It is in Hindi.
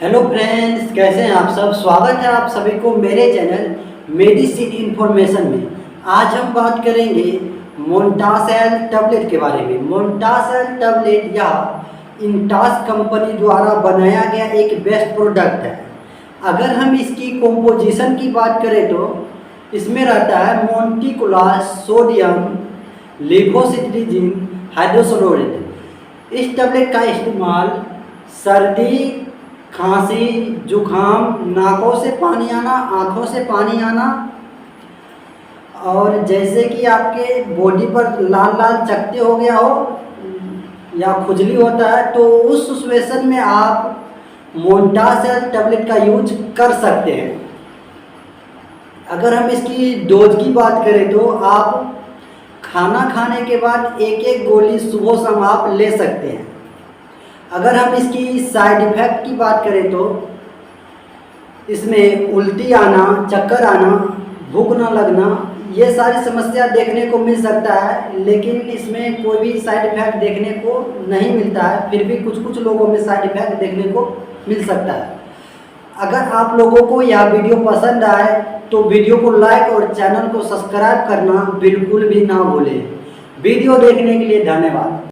हेलो फ्रेंड्स, कैसे हैं आप सब। स्वागत है आप सभी को मेरे चैनल मेडिसिन इन्फॉर्मेशन में। आज हम बात करेंगे मोन्टासेल टैबलेट के बारे में। मोन्टासेल टैबलेट या इंटास कंपनी द्वारा बनाया गया एक बेस्ट प्रोडक्ट है। अगर हम इसकी कॉम्पोजिशन की बात करें तो इसमें रहता है मोन्टिकुलर सोडियम लिवोसिट्रिजिन हाइड्रोक्लोराइड। इस टैबलेट का इस्तेमाल सर्दी, खांसी, जुखाम, नाकों से पानी आना, आँखों से पानी आना और जैसे कि आपके बॉडी पर लाल लाल चकत्ते हो गया हो या खुजली होता है तो उस सिचुएशन में आप मोन्टासेल टैबलेट का यूज कर सकते हैं। अगर हम इसकी डोज की बात करें तो आप खाना खाने के बाद एक एक गोली सुबह शाम आप ले सकते हैं। अगर हम इसकी साइड इफ़ेक्ट की बात करें तो इसमें उल्टी आना, चक्कर आना, भूख न लगना, ये सारी समस्या देखने को मिल सकता है, लेकिन इसमें कोई भी साइड इफ़ेक्ट देखने को नहीं मिलता है। फिर भी कुछ कुछ लोगों में साइड इफ़ेक्ट देखने को मिल सकता है। अगर आप लोगों को यह वीडियो पसंद आए तो वीडियो को लाइक और चैनल को सब्सक्राइब करना बिल्कुल भी ना भूलें। वीडियो देखने के लिए धन्यवाद।